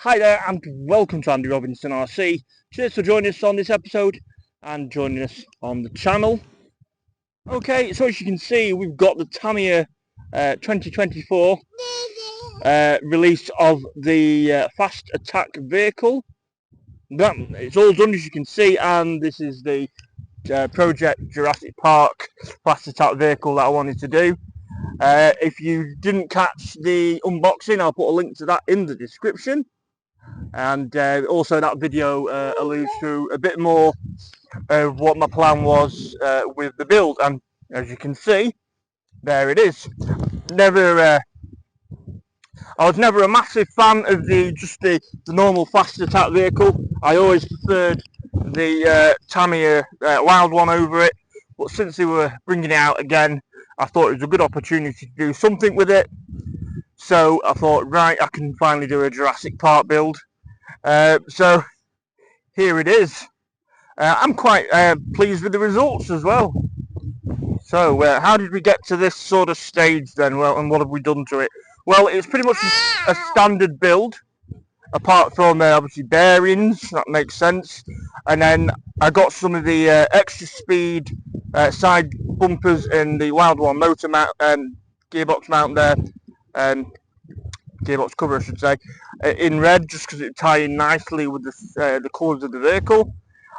Hi there and welcome to Andy Robinson RC. Cheers for joining us on this episode and joining us on the channel. Okay, so as you can see, we've got the Tamiya 2024 release of the Fast Attack vehicle. It's all done, as you can see, and this is the Project Jurassic Park Fast Attack vehicle that I wanted to do. If you didn't catch the unboxing, I'll put a link to that in the description. And also that video alludes to a bit more of what my plan was with the build, and as you can see, there it is. I was never a massive fan of the normal Fast Attack vehicle. I always preferred the Tamiya Wild one over it, but since they were bringing it out again, I thought it was a good opportunity to do something with it. So I thought, right, I can finally do a Jurassic Park build. So here it is. I'm quite pleased with the results as well. So how did we get to this sort of stage then? Well, and what have we done to it? Well, it's pretty much a standard build, apart from obviously bearings. That makes sense. And then I got some of the extra speed side bumpers in the Wild One motor mount, gearbox mount there, gearbox cover I should say, in red, just because it tie in nicely with the colours of the vehicle.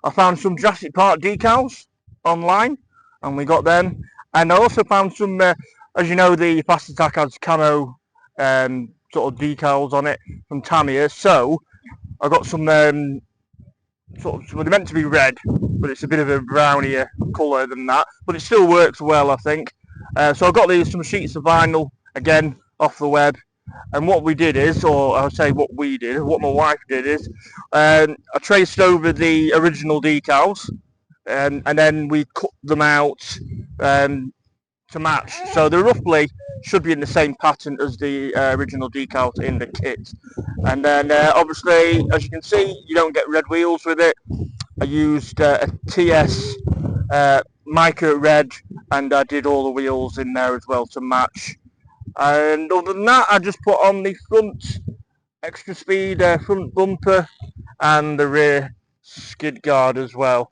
I found some Jurassic Park decals online, and we got them. And I also found some, as you know, the Fast Attack has camo sort of decals on it from Tamiya. So I got some they're meant to be red, but it's a bit of a brownier colour than that, but it still works well, I think. So I got some sheets of vinyl again off the web. And what we did is, or I'll say what my wife did is, I traced over the original decals, and then we cut them out to match. So they roughly should be in the same pattern as the original decals in the kit. And then obviously, as you can see, you don't get red wheels with it. I used a TS mica red, and I did all the wheels in there as well to match. And other than that, I just put on the front extra speed front bumper and the rear skid guard as well.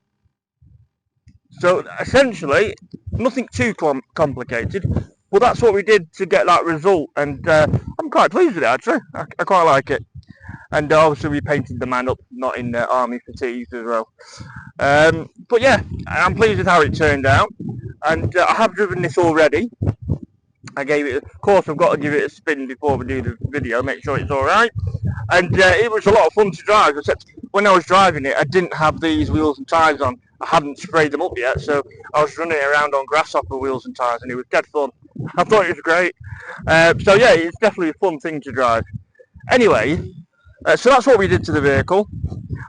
So essentially, nothing too complicated, but that's what we did to get that result, and I'm quite pleased with it actually. I quite like it. And obviously we painted the man up, not in army fatigues as well. But yeah, I'm pleased with how it turned out, and I have driven this already. I gave it, of course I've got to give it a spin before we do the video, make sure it's alright. And it was a lot of fun to drive, except when I was driving it, I didn't have these wheels and tyres on. I hadn't sprayed them up yet, so I was running around on grasshopper wheels and tyres, and it was dead fun. I thought it was great. So yeah, it's definitely a fun thing to drive. Anyway, so that's what we did to the vehicle.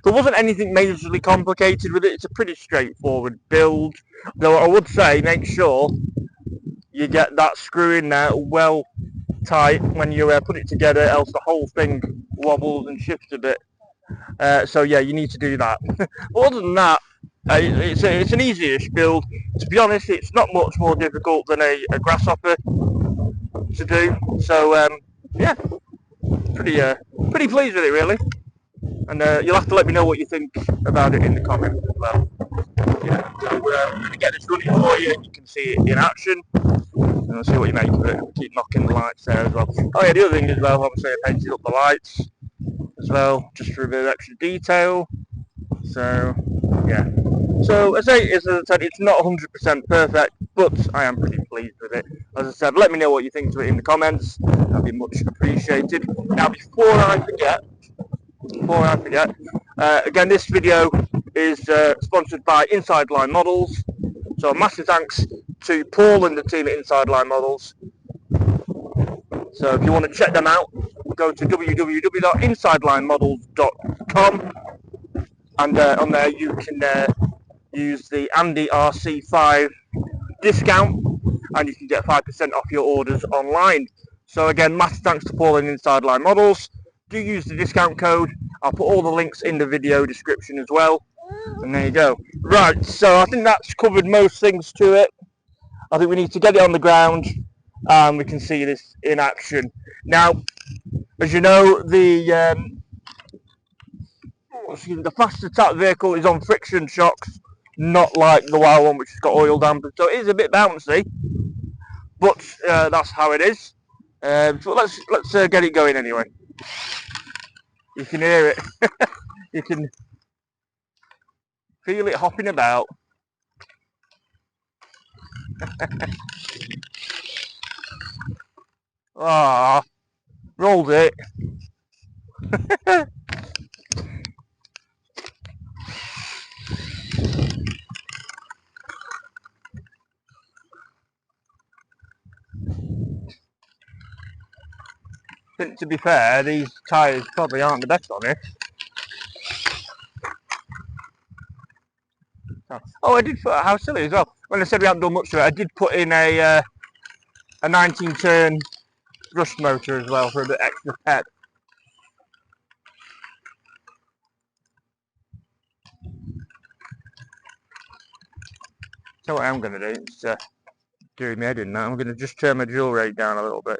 There wasn't anything majorly complicated with it. It's a pretty straightforward build, though I would say make sure you get that screw in there well tight when you put it together, else the whole thing wobbles and shifts a bit. So yeah, you need to do that. But other than that, it's an easy-ish build. To be honest, it's not much more difficult than a grasshopper to do. So yeah, pretty pleased with it really. And you'll have to let me know what you think about it in the comments as well. Yeah, so I'm going to get this running for you, and you can see it in action. And I'll see what you make of it. Keep knocking the lights there as well. Oh yeah, the other thing as well, obviously I painted up the lights as well, just for a bit of extra detail. So yeah. So as I said, it's not 100% perfect, but I am pretty pleased with it. As I said, let me know what you think to it in the comments. That'd be much appreciated. Now before I forget, again, this video is sponsored by Inside Line Models. So a massive thanks to Paul and the team at Inside Line Models. So if you want to check them out, go to www.insidelinemodels.com, and on there you can use the Andy RC5 discount, and you can get 5% off your orders online. So again, massive thanks to Paul and Inside Line Models. Do use the discount code. I'll put all the links in the video description as well. And there you go. Right, so I think that's covered most things to it. I think we need to get it on the ground, and we can see this in action. Now, as you know, the the fast attack vehicle is on friction shocks, not like the wild one which has got oil dampers. So it is a bit bouncy, but that's how it is. So let's get it going anyway. You can hear it. You can feel it hopping about. Ah, rolled it. I think, to be fair, these tyres probably aren't the best on it. Oh, I did put, how silly as well. When I said we hadn't done much to it, I did put in a 19-turn thrust motor as well for a bit extra pep. So what I'm going to do, it's doing my head in now, I'm going to just turn my dual rate down a little bit.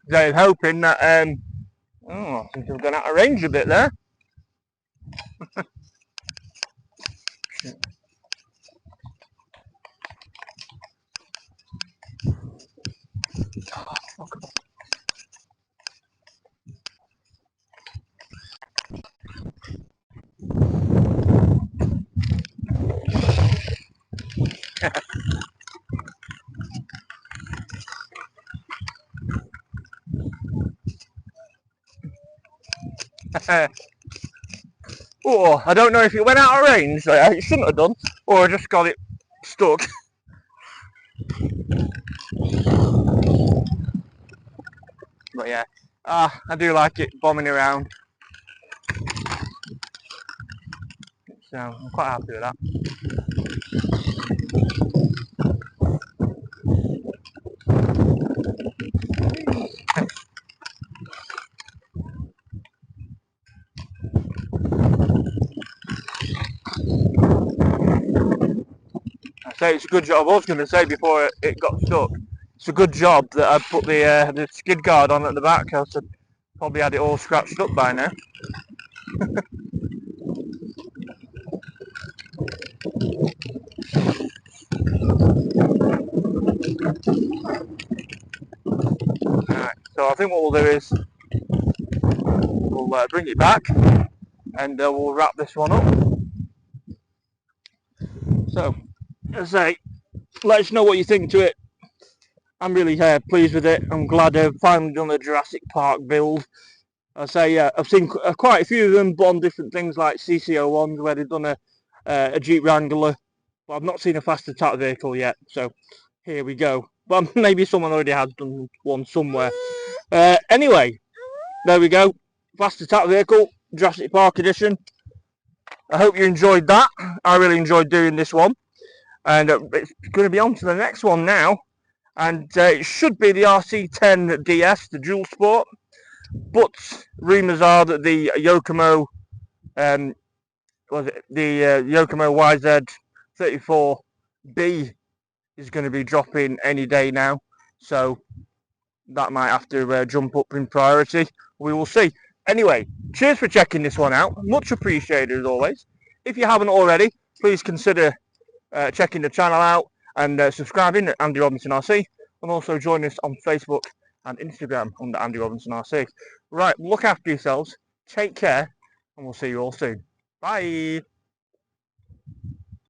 I'm hoping that, oh, I think I've gone out of range a bit there. Oh, I don't know if it went out of range, it shouldn't have done, or I just got it stuck. But yeah, I do like it bombing around. So I'm quite happy with that. I say it's a good job. I was going to say before it got stuck, it's a good job that I put the skid guard on at the back, else I'd probably had it all scratched up by now. Right, so I think what we'll do is we'll bring it back and we'll wrap this one up. So, as I say, let us know what you think to it. I'm really pleased with it. I'm glad I've finally done a Jurassic Park build. I say, I've seen quite a few of them, but on different things like CC01s where they've done a Jeep Wrangler, but I've not seen a fast attack vehicle yet. So here we go. But maybe someone already has done one somewhere. Anyway, there we go. Fast attack vehicle, Jurassic Park edition. I hope you enjoyed that. I really enjoyed doing this one, and it's going to be on to the next one now. And it should be the RC10 DS, the Dual Sport. But rumours are that the Yokomo, Yokomo YZ34B is going to be dropping any day now. So that might have to jump up in priority. We will see. Anyway, cheers for checking this one out. Much appreciated as always. If you haven't already, please consider checking the channel out and subscribing at Andy Robinson RC, and also join us on Facebook and Instagram under Andy Robinson RC. Right, look after yourselves, take care, and we'll see you all soon. Bye.